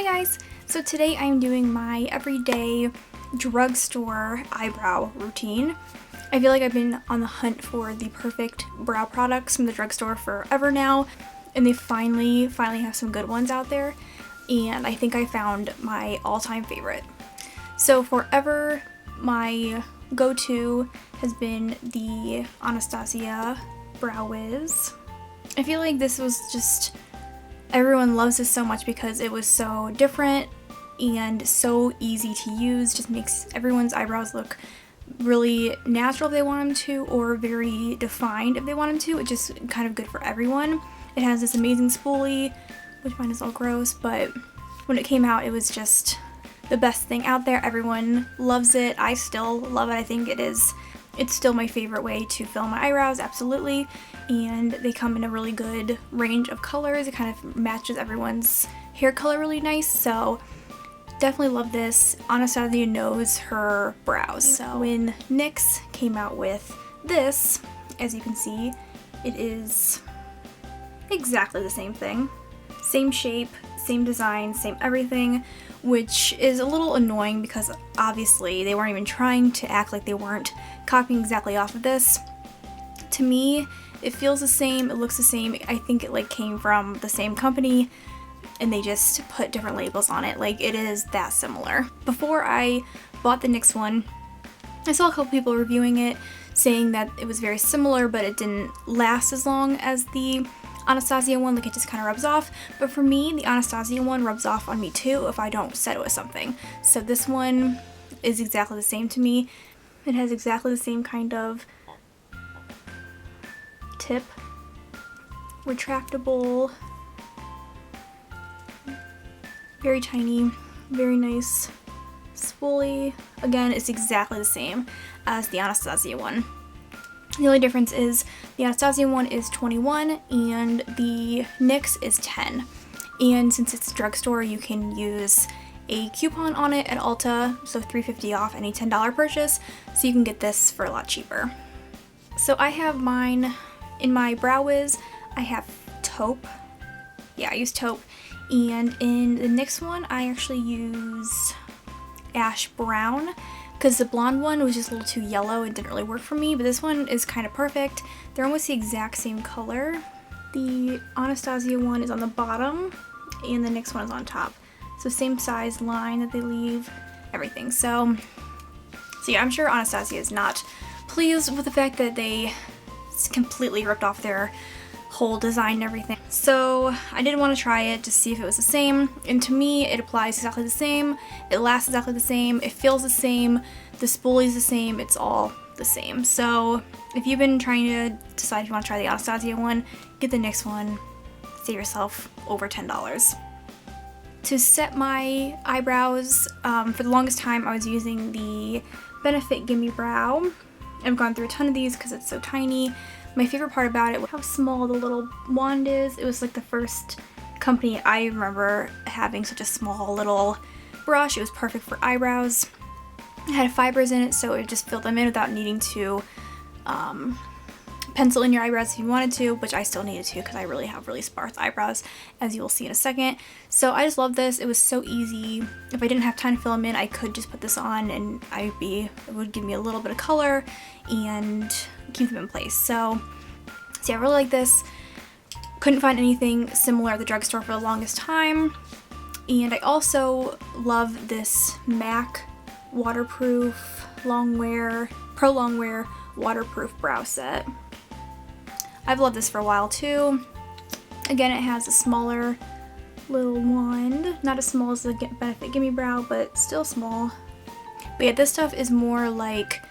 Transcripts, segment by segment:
guys! So today I'm doing my everyday drugstore eyebrow routine. I feel like I've been on the hunt for the perfect brow products from the drugstore forever now, and they finally have some good ones out there, and I think I found my all-time favorite. So forever, my go-to has been the Anastasia Brow Wiz. I feel like this was just, everyone loves this so much because it was so different and so easy to use. Just makes everyone's eyebrows look really natural if they want them to, or very defined if they want them to. It's just kind of good for everyone. It has this amazing spoolie, which mine is all gross, but when it came out it was just the best thing out there. Everyone loves it. I still love it. I think it's still my favorite way to fill my eyebrows, absolutely. And they come in a really good range of colors. It kind of matches everyone's hair color really nice, so definitely love this. Anastasia knows her brows. So when NYX came out with this, as you can see, it is exactly the same thing. Same shape, same design, same everything, which is a little annoying because obviously they weren't even trying to act like they weren't copying exactly off of this. To me, it feels the same, it looks the same. I think it like came from the same company and they just put different labels on it. Like, it is that similar. Before I bought the NYX one, I saw a couple people reviewing it saying that it was very similar, but it didn't last as long as the Anastasia one, like it just kind of rubs off. But for me, the Anastasia one rubs off on me too if I don't set it with something. So this one is exactly the same to me. It has exactly the same kind of tip, retractable, very tiny, very nice spoolie. Again, it's exactly the same as the Anastasia one. The only difference is the Anastasia one is $21 and the NYX is $10. And since it's a drugstore, you can use a coupon on it at Ulta, so $3.50 off any $10 purchase, so you can get this for a lot cheaper. So I have mine in my Brow Wiz. I have taupe. Yeah, I use taupe. And in the NYX one, I actually use ash brown, because the blonde one was just a little too yellow and didn't really work for me, but this one is kind of perfect. They're almost the exact same color. The Anastasia one is on the bottom and the NYX one is on top. So same size line that they leave, everything. So yeah, I'm sure Anastasia is not pleased with the fact that they completely ripped off their whole design and everything. So I did want to try it to see if it was the same, and to me it applies exactly the same, it lasts exactly the same, it feels the same, the spoolie is the same, it's all the same. So if you've been trying to decide if you want to try the Anastasia one, get the NYX one, save yourself over $10. To set my eyebrows, for the longest time I was using the Benefit Gimme Brow. I've gone through a ton of these because it's so tiny. My favorite part about it was how small the little wand is. It was like the first company I remember having such a small little brush. It was perfect for eyebrows. It had fibers in it, so it just filled them in without needing to pencil in your eyebrows if you wanted to, which I still needed to because I really have really sparse eyebrows, as you will see in a second. So I just love this. It was so easy. If I didn't have time to fill them in, I could just put this on and it would give me a little bit of color and keep them in place. So yeah, I really like this. Couldn't find anything similar at the drugstore for the longest time. And I also love this MAC waterproof longwear, pro longwear waterproof brow set. I've loved this for a while too. Again, it has a smaller little wand, not as small as the Benefit Gimme Brow, but still small. But yeah, this stuff is more like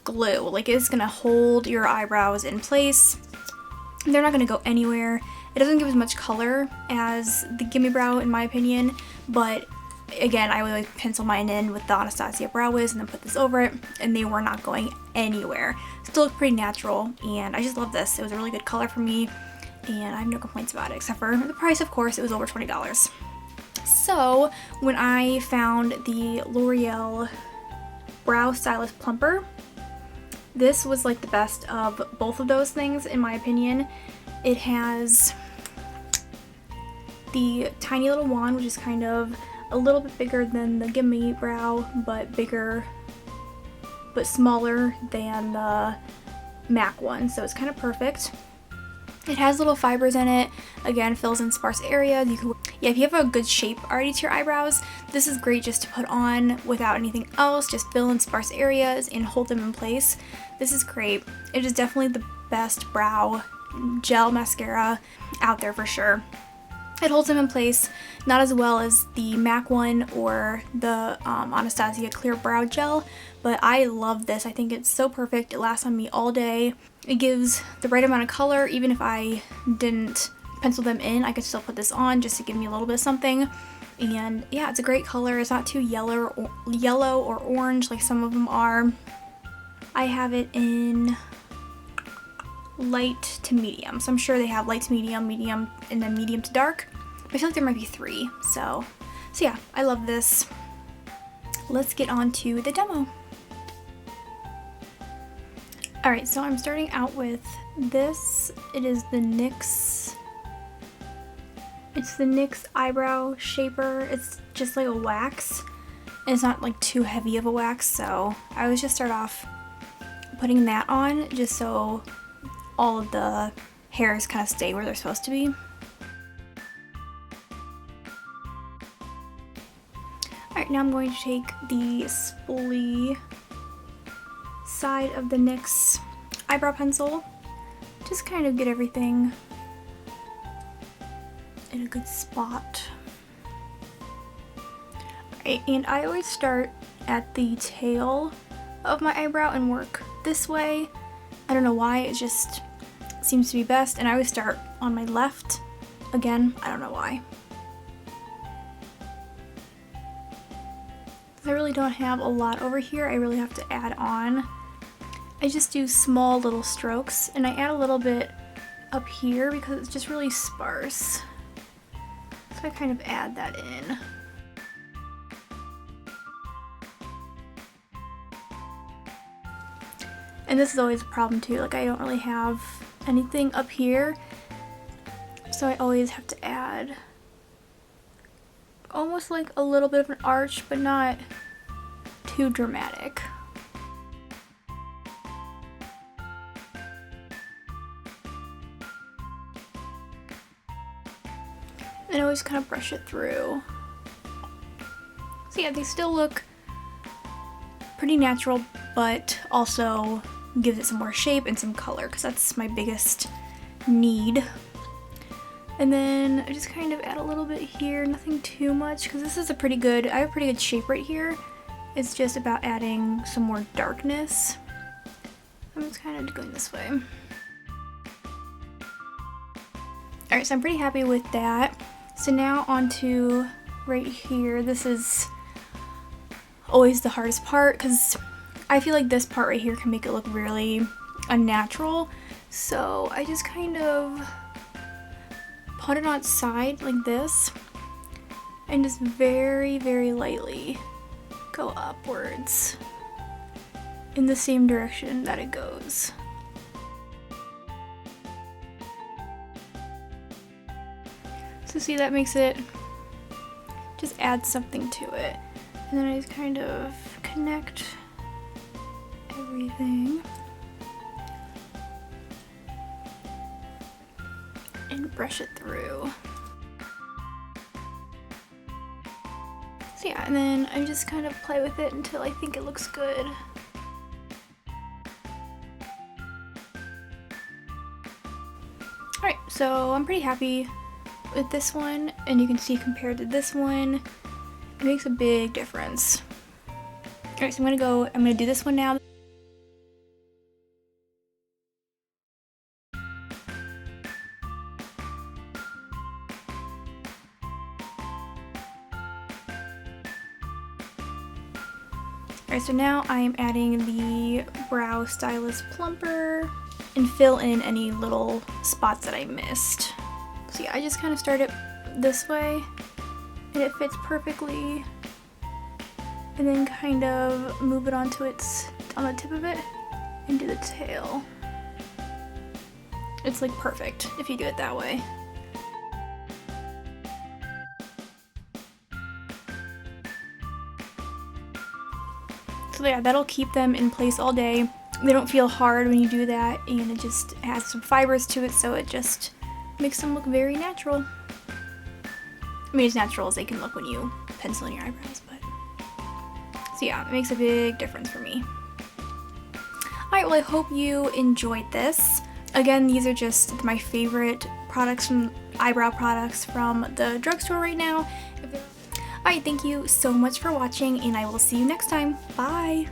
glue. Like, it's gonna hold your eyebrows in place. They're not gonna go anywhere. It doesn't give as much color as the Gimme Brow in my opinion, but again, I would like pencil mine in with the Anastasia Brow Wiz and then put this over it, and they were not going anywhere. Still look pretty natural, and I just love this. It was a really good color for me, and I have no complaints about it, except for the price, of course. It was over $20. So when I found the Loreal Brow Stylist Plumper, this was like the best of both of those things in my opinion. It has the tiny little wand, which is kind of a little bit bigger than the Gimme brow, but smaller than the MAC one, so it's kind of perfect. It has little fibers in it, again fills in sparse areas. If you have a good shape already to your eyebrows, this is great just to put on without anything else, just fill in sparse areas and hold them in place. This is great. It is definitely the best brow gel mascara out there for sure. It holds them in place, not as well as the MAC one or the Anastasia Clear Brow Gel, but I love this. I think it's so perfect. It lasts on me all day. It gives the right amount of color. Even if I didn't pencil them in, I could still put this on just to give me a little bit of something. And yeah, it's a great color. It's not too yellow or orange like some of them are. I have it in light to medium, so I'm sure they have light to medium, medium, and then medium to dark. But I feel like there might be 3, so yeah, I love this. Let's get on to the demo. Alright, so I'm starting out with this. It is the NYX. It's the NYX Eyebrow Shaper. It's just like a wax, and it's not like too heavy of a wax, so I always just start off putting that on just so all of the hairs kind of stay where they're supposed to be. Alright, now I'm going to take the spoolie side of the NYX eyebrow pencil, just kind of get everything in a good spot. Alright, and I always start at the tail of my eyebrow and work this way. I don't know why, it just seems to be best, and I always start on my left. Again, I don't know why. I really don't have a lot over here. I really have to add on. I just do small little strokes, and I add a little bit up here because it's just really sparse. So I kind of add that in. And this is always a problem too, like I don't really have anything up here, so I always have to add almost like a little bit of an arch, but not too dramatic. And I always kind of brush it through. So yeah, they still look pretty natural, but also gives it some more shape and some color, because that's my biggest need. And then I just kind of add a little bit here, nothing too much, because this is I have a pretty good shape right here. It's just about adding some more darkness. I'm just kind of going this way. Alright, so I'm pretty happy with that. So now onto right here. This is always the hardest part, because I feel like this part right here can make it look really unnatural. So I just kind of put it on its side like this and just very, very lightly go upwards in the same direction that it goes. So see, that makes it, just add something to it. And then I just kind of connect everything and brush it through. So yeah, and then I just kind of play with it until I think it looks good. Alright, so I'm pretty happy with this one, and you can see compared to this one, it makes a big difference. Alright, so I'm gonna do this one now. Alright, so now I am adding the Brow Stylist Plumper and fill in any little spots that I missed. So yeah, I just kind of start it this way, and it fits perfectly, and then kind of move it on the tip of it and do the tail. It's like perfect if you do it that way. So yeah, that'll keep them in place all day. They don't feel hard when you do that, and it just has some fibers to it, so it just makes them look very natural. I mean, as natural as they can look when you pencil in your eyebrows, but... So yeah, it makes a big difference for me. Alright, well I hope you enjoyed this. Again, these are just my favorite products from eyebrow products from the drugstore right now. Alright, thank you so much for watching, and I will see you next time. Bye!